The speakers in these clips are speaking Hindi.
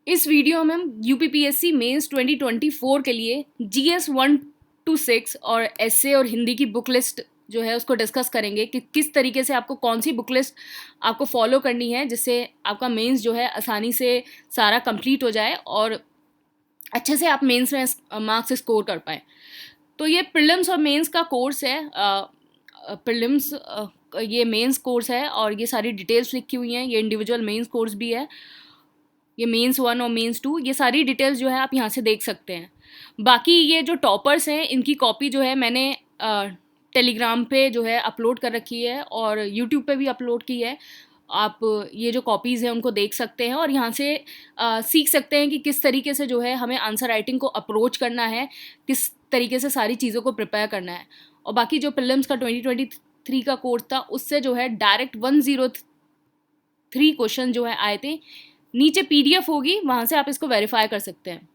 इस वीडियो में हम यूपीपीएससी मेंस 2024 के लिए जीएस 1 to 6 और एसए और हिंदी की बुक लिस्ट जो है उसको डिस्कस करेंगे कि किस तरीके से आपको कौन सी बुक लिस्ट आपको फॉलो करनी है जिससे आपका मेंस जो है आसानी से सारा कंप्लीट हो जाए और अच्छे से आप मेंस में मार्क्स स्कोर कर पाए। तो ये प्रीलिम्स और मेंस का कोर्स है। प्रीलिम्स ये मेंस कोर्स है और ये सारी डिटेल्स लिखी हुई हैं। ये इंडिविजुअल मेंस कोर्स भी है। ये मेंस 1 और मेंस 2 ये सारी डिटेल्स जो है आप यहाँ से देख सकते हैं। बाकी ये जो टॉपर्स हैं इनकी कॉपी जो है मैंने टेलीग्राम पे जो है अपलोड कर रखी है और यूट्यूब पे भी अपलोड की है। आप ये जो कॉपीज़ हैं उनको देख सकते हैं और यहाँ से सीख सकते हैं कि किस तरीके से जो है हमें आंसर राइटिंग को अप्रोच करना है, किस तरीके से सारी चीज़ों को प्रिपेयर करना है। और बाकी जो प्रीलिम्स का 2023 का कोर्स था उससे जो है डायरेक्ट 103 क्वेश्चन जो है आए थे। नीचे पीडीएफ होगी, वहाँ से आप इसको वेरीफाई कर सकते हैं।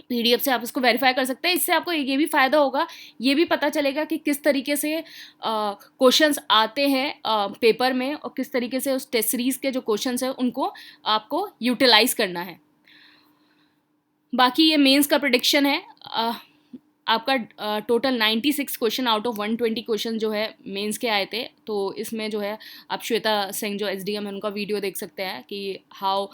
पीडीएफ से आप इसको वेरीफाई कर सकते हैं। इससे आपको ये भी फ़ायदा होगा, ये भी पता चलेगा कि किस तरीके से क्वेश्चंस आते हैं पेपर में और किस तरीके से उस टेस्ट सीरीज़ के जो क्वेश्चंस हैं उनको आपको यूटिलाइज करना है। बाकी ये मेंस का प्रेडिक्शन है। आपका total 96 question out of 120 question जो है मेंस के आए थे। तो इसमें जो है आप श्वेता सिंह जो एसडीएम है उनका वीडियो देख सकते हैं कि how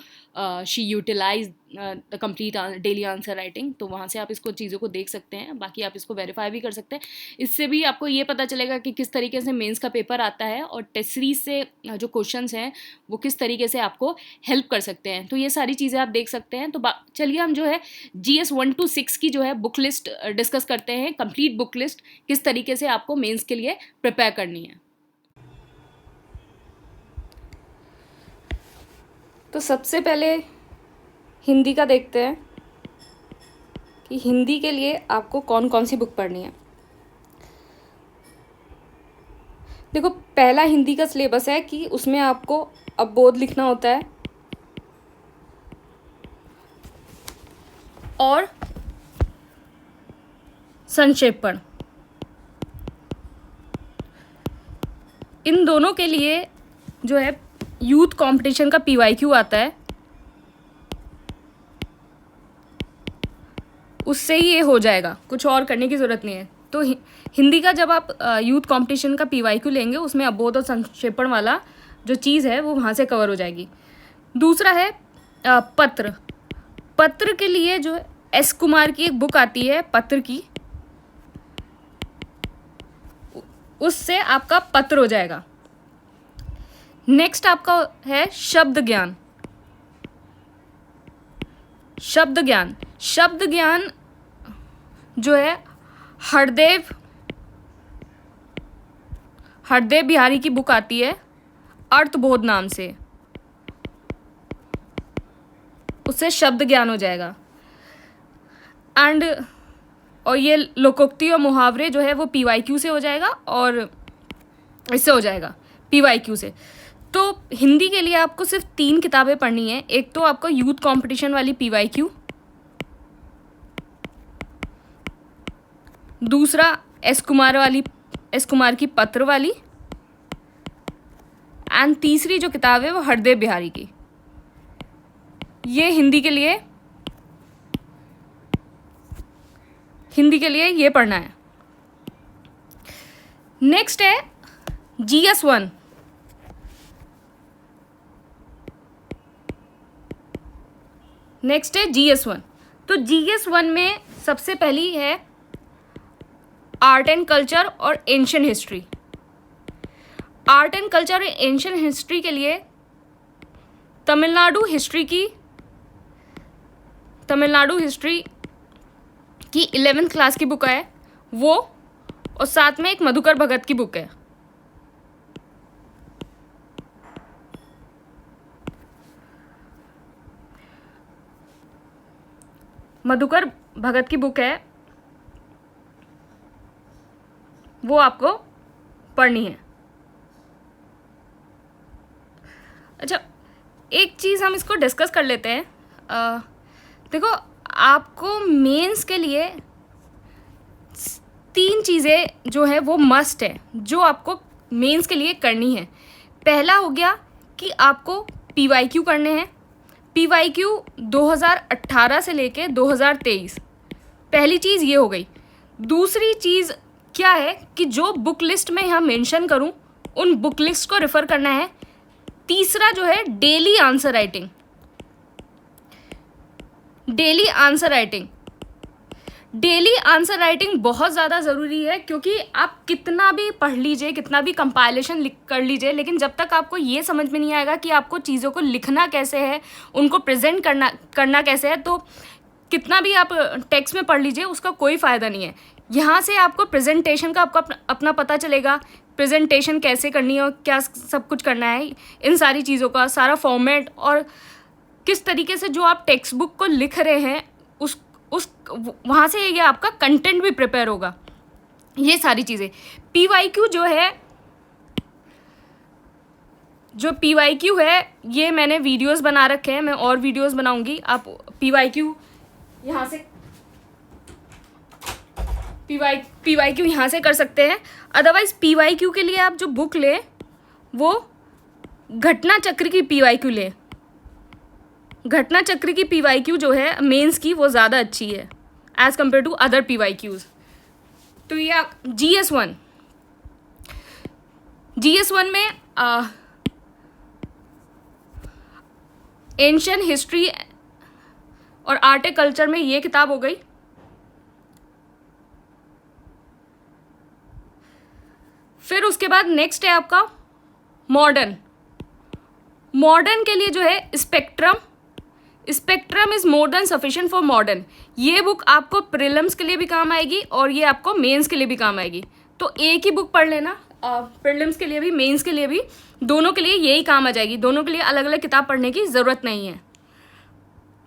she utilize the complete daily answer writing. तो वहाँ से आप इसको चीज़ों को देख सकते हैं। बाकी आप इसको वेरीफाई भी कर सकते हैं। इससे भी आपको ये पता चलेगा कि किस तरीके से मेंस का पेपर आता है और टेस्ट सीरीज से जो क्वेश्चंस हैं वो किस तरीके से आपको हेल्प कर सकते हैं। तो ये सारी चीज़ें आप देख सकते हैं। तो चलिए हम जो है GS 1 to 6 की जो है बुक लिस्ट डिस्कस करते हैं। कंप्लीट बुक लिस्ट किस तरीके से आपको मेंस के लिए प्रिपेयर करनी है। तो सबसे पहले हिंदी का देखते हैं कि हिंदी के लिए आपको कौन कौन सी बुक पढ़नी है। देखो, पहला हिंदी का सिलेबस है कि उसमें आपको अवबोध लिखना होता है और संक्षेपण। इन दोनों के लिए जो है यूथ कंपटीशन का PYQ आता है, उससे ही ये हो जाएगा, कुछ और करने की ज़रूरत नहीं है। तो हिंदी का जब आप यूथ कंपटीशन का PYQ लेंगे उसमें अवबोध और संक्षेपण वाला जो चीज़ है वो वहाँ से कवर हो जाएगी। दूसरा है पत्र। पत्र के लिए जो S कुमार की एक बुक आती है पत्र की, उससे आपका पत्र हो जाएगा। नेक्स्ट आपका है शब्द ज्ञान। शब्द ज्ञान जो है हरदेव बिहारी की बुक आती है अर्थबोध नाम से, उससे शब्द ज्ञान हो जाएगा। और ये लोकोक्ति और मुहावरे जो है वो PYQ से हो जाएगा और इससे हो जाएगा PYQ से। तो हिंदी के लिए आपको सिर्फ 3 किताबें पढ़नी है। एक तो आपको यूथ कंपटीशन वाली PYQ, दूसरा S कुमार की पत्र वाली, एंड तीसरी जो किताब है वो हरदेव बिहारी की। ये हिंदी के लिए ये पढ़ना है। नेक्स्ट है GS 1। तो GS 1 में सबसे पहली है आर्ट एंड कल्चर और ancient history. Art and culture और एंशिएंट हिस्ट्री के लिए तमिलनाडु हिस्ट्री की 11th क्लास की बुक है वो, और साथ में एक मधुकर भगत की बुक है। मधुकर भगत की बुक है वो आपको पढ़नी है। अच्छा, एक चीज़ हम इसको डिस्कस कर लेते हैं। देखो, आपको मेंस के लिए 3 चीज़ें जो है वो मस्ट है जो आपको मेंस के लिए करनी है। पहला हो गया कि आपको PYQ करने हैं। PYQ 2018 से लेके 2023, पहली चीज़ ये हो गई। दूसरी चीज़ क्या है कि जो बुक लिस्ट में यहाँ मेंशन करूँ उन बुक लिस्ट को रेफ़र करना है। तीसरा जो है daily answer writing. Daily answer writing बहुत ज़्यादा ज़रूरी है, क्योंकि आप कितना भी पढ़ लीजिए, कितना भी कंपाइलेशन कर लीजिए, लेकिन जब तक आपको ये समझ में नहीं आएगा कि आपको चीज़ों को लिखना कैसे है, उनको प्रेजेंट करना कैसे है, तो कितना भी आप टेक्स्ट में पढ़ लीजिए उसका कोई फ़ायदा नहीं है। यहाँ से आपको प्रेजेंटेशन का आपको अपना पता चलेगा, प्रेजेंटेशन कैसे करनी है और क्या सब कुछ करना है, इन सारी चीज़ों का सारा फॉर्मेट, और किस तरीके से जो आप टेक्स्ट बुक को लिख रहे हैं उस वहाँ से ये आपका कंटेंट भी प्रिपेयर होगा, ये सारी चीज़ें। PYQ है ये मैंने वीडियोस बना रखे हैं, मैं और वीडियोस बनाऊंगी। आप PYQ यहाँ से कर सकते हैं। अदरवाइज PYQ के लिए आप जो बुक लें वो घटना चक्र की PYQ लें। घटना चक्र की PYQ जो है मेंस की, वो ज़्यादा अच्छी है as compare to other PYQs। तो ये GS1 में एंशियंट हिस्ट्री और आर्ट एंड कल्चर में ये किताब हो गई। फिर उसके बाद नेक्स्ट है आपका मॉडर्न के लिए जो है spectrum is more than sufficient for modern. ये बुक आपको प्रीलिम्स के लिए भी काम आएगी और ये आपको मेंस के लिए भी काम आएगी। तो एक ही बुक पढ़ लेना, प्रीलिम्स के लिए भी मेंस के लिए भी, दोनों के लिए यही काम आ जाएगी। दोनों के लिए अलग अलग किताब पढ़ने की ज़रूरत नहीं है।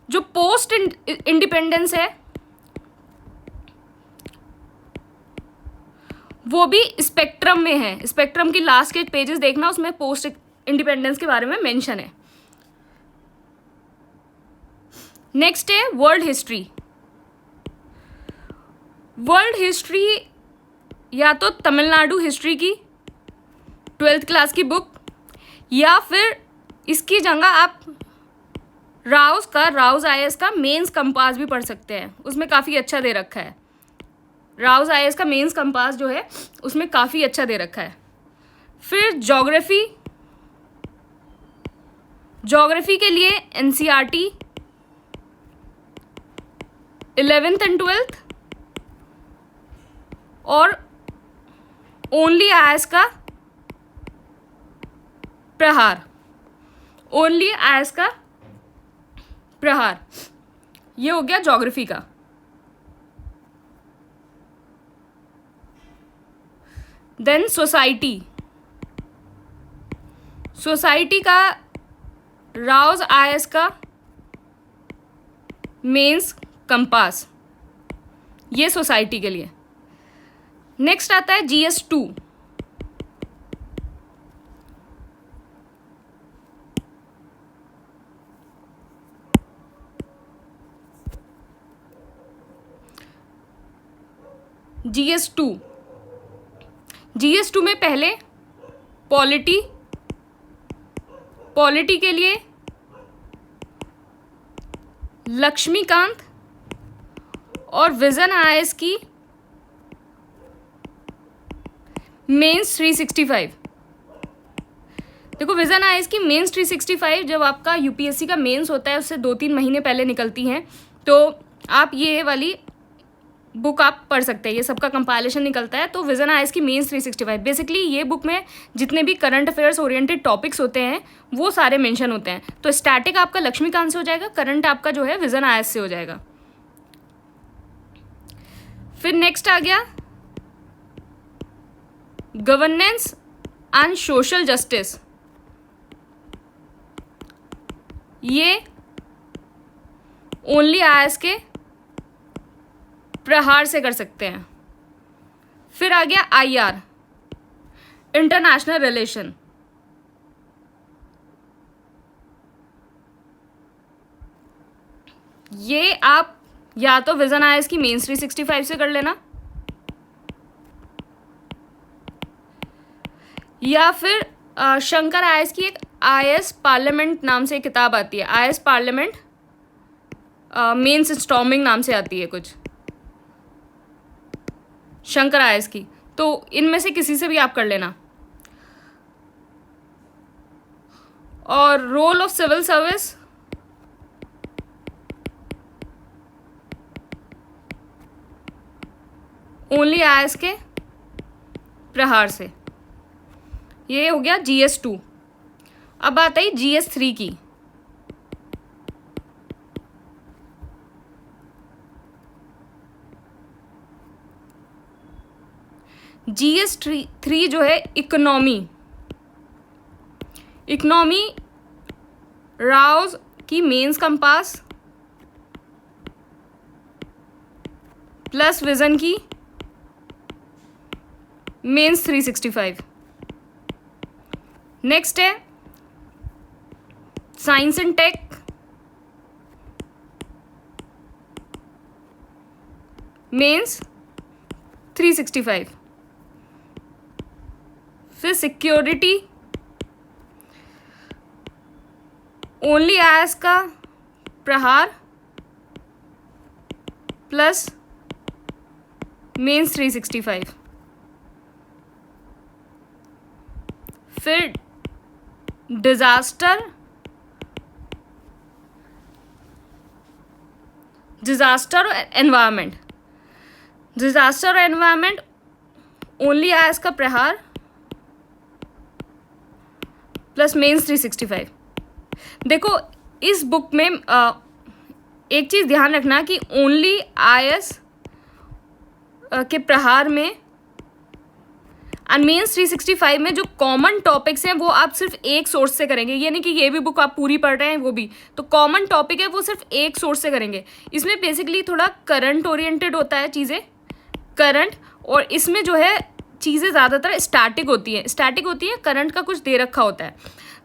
जो पोस्ट इंडिपेंडेंस है वो भी स्पेक्ट्रम में है। स्पेक्ट्रम की लास्ट के पेजेस देखना, उसमें पोस्ट इंडिपेंडेंस के बारे में मेंशन है। नेक्स्ट है वर्ल्ड हिस्ट्री या तो तमिलनाडु हिस्ट्री की 12th क्लास की बुक, या फिर इसकी जगह आप राउज IAS का मेंस कंपास भी पढ़ सकते हैं। उसमें काफ़ी अच्छा दे रखा है। राउज IAS का मेंस कंपास जो है उसमें काफ़ी अच्छा दे रखा है। फिर ज्योग्राफी के लिए NCERT 11th and 12th और ओनली IAS का प्रहार, ये हो गया ज्योग्राफी का। देन सोसाइटी का राउज IAS का मेंस कंपास, ये सोसाइटी के लिए। नेक्स्ट आता है GS2। GS2 में पहले पॉलिटी के लिए लक्ष्मीकांत और विजन IAS की मेंस 365। देखो विजन IAS की मेंस 365 जब आपका UPSC का मेंस होता है उससे 2-3 महीने पहले निकलती हैं, तो आप ये वाली बुक आप पढ़ सकते हैं। ये सबका कंपाइलेशन निकलता है। तो विजन IAS की मेंस 365 बेसिकली ये बुक में जितने भी करंट अफेयर्स ओरिएंटेड टॉपिक्स होते हैं वो सारे मेंशन होते हैं। तो स्टैटिक आपका लक्ष्मीकांत से हो जाएगा, करंट आपका जो है विजन IAS से हो जाएगा। फिर नेक्स्ट आ गया गवर्नेंस एंड सोशल जस्टिस, ये ओनली IAS के प्रहार से कर सकते हैं। फिर आ गया IR इंटरनेशनल रिलेशन, ये आप या तो विजन IAS की मेंस 365 से कर लेना, या फिर शंकर IAS की एक IS पार्लियामेंट नाम से किताब आती है, IS पार्लियामेंट मेंस स्टॉर्मिंग नाम से आती है कुछ, शंकर IS की। तो इनमें से किसी से भी आप कर लेना। और role of civil service, only IS के प्रहार से। ये हो गया GS2। अब बात आई GS3 की। GS3 जो है इकोनॉमी, राव की मेंस कंपास प्लस विजन की मेंस 365। नेक्स्ट है साइंस एंड टेक, मेंस 365। फिर सिक्योरिटी, ओनली IS का प्रहार प्लस मेंस 365। फिर डिजास्टर और एनवायरनमेंट, ओनली IS का प्रहार प्लस मेंस 365। देखो इस बुक में एक चीज़ ध्यान रखना कि ओनली IS के प्रहार में एंड मेंस 365 में जो कॉमन टॉपिक्स हैं वो आप सिर्फ एक सोर्स से करेंगे। ये नहीं कि ये भी बुक आप पूरी पढ़ रहे हैं वो भी, तो कॉमन टॉपिक है वो सिर्फ एक सोर्स से करेंगे। इसमें बेसिकली थोड़ा करंट ओरिएंटेड होता है चीज़ें, करंट, और इसमें जो है चीज़ें ज़्यादातर स्टैटिक होती है, करंट का कुछ दे रखा होता है।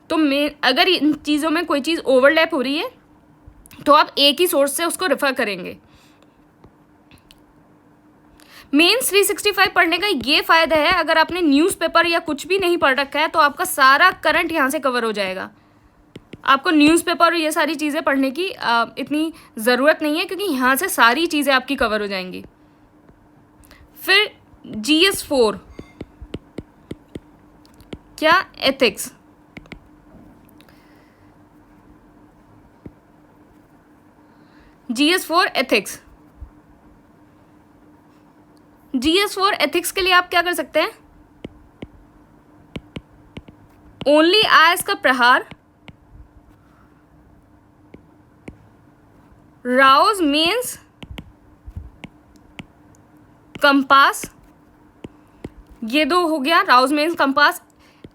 तो अगर इन चीज़ों में कोई चीज़ ओवरलैप हो रही है तो आप एक ही सोर्स से उसको रेफर करेंगे। मेंस 365 पढ़ने का ये फ़ायदा है, अगर आपने न्यूज़पेपर या कुछ भी नहीं पढ़ रखा है तो आपका सारा करंट यहाँ से कवर हो जाएगा। आपको न्यूज़पेपर और ये सारी चीज़ें पढ़ने की इतनी ज़रूरत नहीं है, क्योंकि यहाँ से सारी चीज़ें आपकी कवर हो जाएंगी। फिर GS4 क्या, ethics. GS4 ethics. GS4 ethics के लिए आप क्या कर सकते हैं, ओनली IS का प्रहार, राउज मेंस कंपास, ये दो हो गया, राउज मेंस कंपास।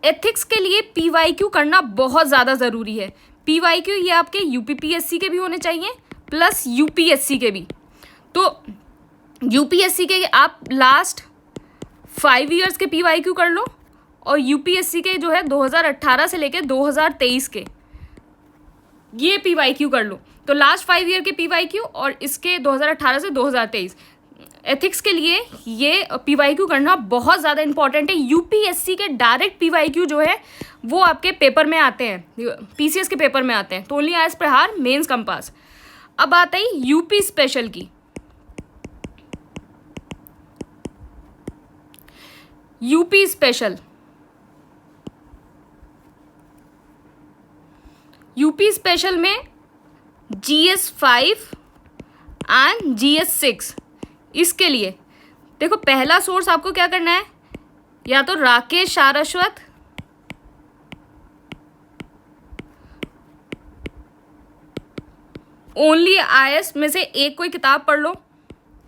एथिक्स के लिए PYQ करना बहुत ज़्यादा ज़रूरी है। PYQ ये आपके UPPSC के भी होने चाहिए प्लस UPSC के भी। तो UPSC के आप लास्ट 5 ईयर्स के PYQ कर लो, और UPSC के जो है 2018 से लेकर 2023 के ये PYQ कर लो। तो लास्ट 5 ईयर के PYQ और इसके 2018 से 2023 एथिक्स के लिए ये PYQ करना बहुत ज़्यादा इंपॉर्टेंट है। UPSC के डायरेक्ट PYQ जो है वो आपके पेपर में आते हैं, PCS के पेपर में आते हैं। तो ओनली IS प्रहार, मेंस कंपास। अब बात आई यूपी स्पेशल की। यूपी स्पेशल, में GS5 एंड GS6। इसके लिए देखो पहला सोर्स आपको क्या करना है, या तो राकेश सारस्वत, ओनली IS में से एक कोई किताब पढ़ लो।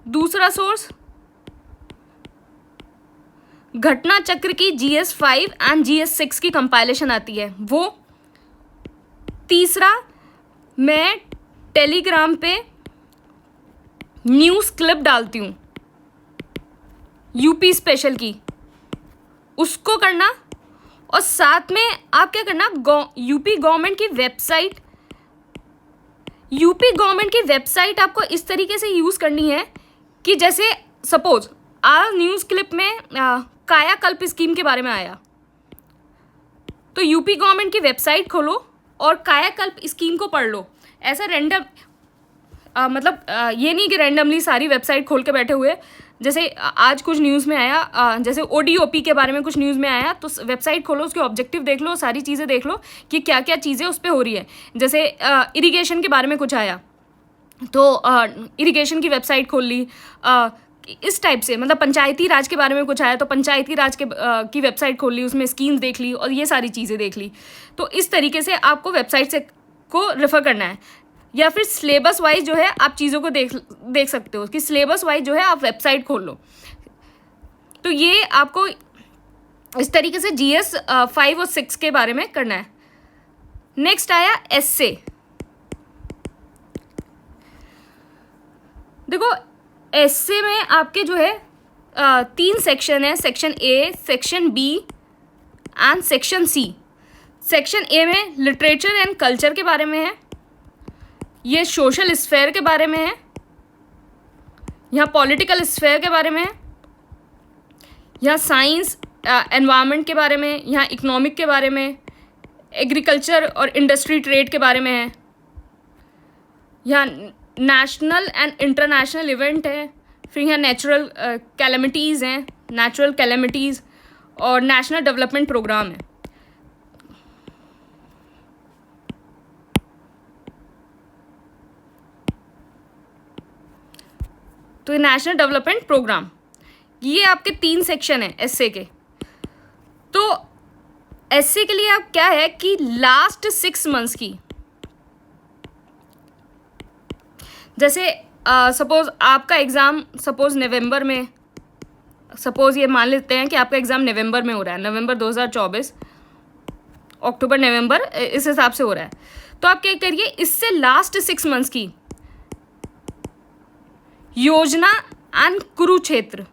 दूसरा सोर्स घटना चक्र की GS5 एंड GS6 की कंपाइलेशन आती है वो। तीसरा मैं टेलीग्राम पे न्यूज़ क्लिप डालती हूँ यूपी स्पेशल की, उसको करना। और साथ में आप क्या करना, यूपी गवर्नमेंट की वेबसाइट आपको इस तरीके से यूज़ करनी है कि जैसे सपोज न्यूज़ क्लिप में कायाकल्प स्कीम के बारे में आया, तो यूपी गवर्नमेंट की वेबसाइट खोलो और कायाकल्प स्कीम को पढ़ लो। ऐसा रैंडम ये नहीं कि रैंडमली सारी वेबसाइट खोल के बैठे हुए। जैसे आज कुछ न्यूज़ में आया, जैसे ODOP के बारे में कुछ न्यूज़ में आया, तो वेबसाइट खोलो, उसके ऑब्जेक्टिव देख लो, सारी चीज़ें देख लो कि क्या क्या चीज़ें उस पर हो रही है। जैसे इरिगेशन के बारे में कुछ आया तो इरिगेशन की वेबसाइट खोल ली। इस टाइप से मतलब पंचायती राज के बारे में कुछ आया तो पंचायती राज की वेबसाइट खोल ली, उसमें स्कीम्स देख ली और ये सारी चीज़ें देख ली। तो इस तरीके से आपको वेबसाइट से को रेफ़र करना है। या फिर सिलेबस वाइज जो है आप चीज़ों को देख सकते हो कि सिलेबस वाइज जो है आप वेबसाइट खोल लो। तो ये आपको इस तरीके से GS 5 और 6 के बारे में करना है। नेक्स्ट आया एस्से। देखो एस्से में आपके जो है 3 सेक्शन है, section A, section B and section C। Section A में लिटरेचर एंड कल्चर के बारे में है, ये सोशल स्फेयर के बारे में है, यहाँ पॉलिटिकल स्फेयर के बारे में है, यहाँ साइंस एनवायरनमेंट के बारे में, यहाँ इकोनॉमिक के बारे में, एग्रीकल्चर और इंडस्ट्री ट्रेड के बारे में है, यहाँ नेशनल एंड इंटरनेशनल इवेंट है, फिर यहाँ नेचुरल कैलेमिटीज़ हैं, नेचुरल कैलेमिटीज़ और नेशनल डेवलपमेंट प्रोग्राम है। तो ये नेशनल डेवलपमेंट प्रोग्राम, ये आपके 3 सेक्शन हैं एस्से के। तो एस्से के लिए आप क्या है कि लास्ट 6 मंथ्स की, जैसे सपोज़ आपका एग्ज़ाम सपोज़ नवंबर में, सपोज़ ये मान लेते हैं कि आपका एग्ज़ाम नवंबर में हो रहा है, नवंबर 2024, अक्टूबर नवंबर इस हिसाब से हो रहा है। तो आप क्या करिए, इससे लास्ट 6 मंथ्स की योजना एंड कुरुक्षेत्र,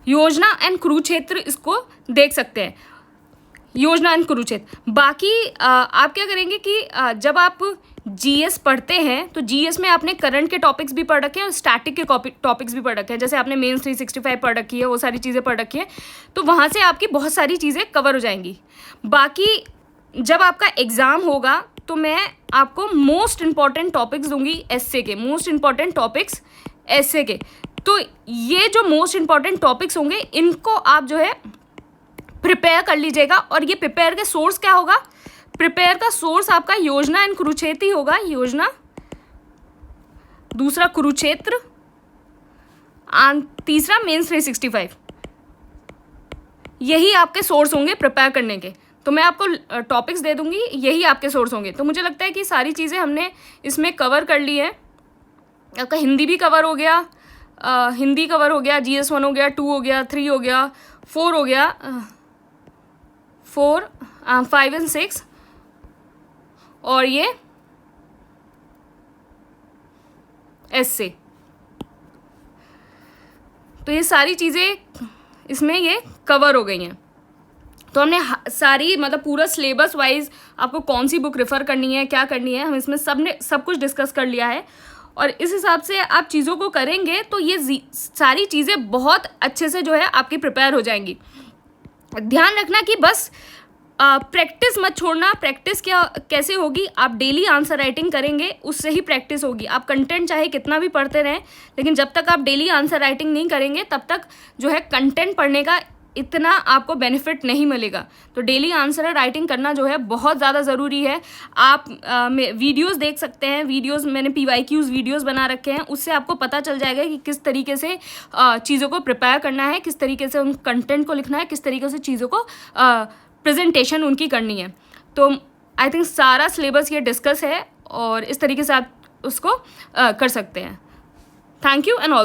योजना एंड कुरुक्षेत्र इसको देख सकते हैं, योजना एंड कुरुक्षेत्र। बाकी आप क्या करेंगे कि जब आप GS पढ़ते हैं तो GS में आपने करंट के टॉपिक्स भी पढ़ रखे हैं और स्टैटिक के टॉपिक्स भी पढ़ रखे हैं। जैसे आपने मेंस 365 पढ़ रखी है, वो सारी चीज़ें पढ़ रखी है, तो वहाँ से आपकी बहुत सारी चीज़ें कवर हो जाएंगी। बाकी जब आपका एग्ज़ाम होगा तो मैं आपको मोस्ट इम्पॉर्टेंट टॉपिक्स दूंगी एस्से के, मोस्ट इम्पॉर्टेंट टॉपिक्स एस्से के। तो ये जो मोस्ट इम्पॉर्टेंट टॉपिक्स होंगे इनको आप जो है प्रिपेयर कर लीजिएगा। और ये प्रिपेयर का सोर्स क्या होगा, प्रिपेयर का सोर्स आपका योजना एंड कुरुक्षेत्र ही होगा, योजना, दूसरा कुरुक्षेत्र एंड तीसरा मेंस 365, यही आपके सोर्स होंगे प्रिपेयर करने के। तो मैं आपको टॉपिक्स दे दूंगी, यही आपके सोर्स होंगे। तो मुझे लगता है कि सारी चीज़ें हमने इसमें कवर कर ली है। आपका हिंदी भी कवर हो गया, हिंदी कवर हो गया, GS 1 हो गया, 2 हो गया, 3 हो गया, 4 हो गया, 4, 5 एंड 6, और ये एस्से। तो ये सारी चीज़ें इसमें ये कवर हो गई हैं। तो हमने सारी मतलब पूरा सिलेबस वाइज आपको कौन सी बुक रेफ़र करनी है, क्या करनी है, हम इसमें सब कुछ डिस्कस कर लिया है। और इस हिसाब से आप चीज़ों को करेंगे तो ये सारी चीज़ें बहुत अच्छे से जो है आपकी प्रिपेयर हो जाएंगी। ध्यान रखना कि बस प्रैक्टिस मत छोड़ना। प्रैक्टिस कैसे होगी, आप डेली आंसर राइटिंग करेंगे उससे ही प्रैक्टिस होगी। आप कंटेंट चाहे कितना भी पढ़ते रहें, लेकिन जब तक आप डेली आंसर राइटिंग नहीं करेंगे तब तक जो है कंटेंट पढ़ने का इतना आपको बेनिफिट नहीं मिलेगा। तो डेली आंसर राइटिंग करना जो है बहुत ज़्यादा ज़रूरी है। आप वीडियोस देख सकते हैं, वीडियोस मैंने PYQs वीडियोस बना रखे हैं, उससे आपको पता चल जाएगा कि किस तरीके से चीज़ों को प्रिपेयर करना है, किस तरीके से उन कंटेंट को लिखना है, किस तरीके से चीज़ों को प्रेजेंटेशन उनकी करनी है। तो आई थिंक सारा सिलेबस ये डिस्कस है और इस तरीके से आप उसको कर सकते हैं। Thank you and all.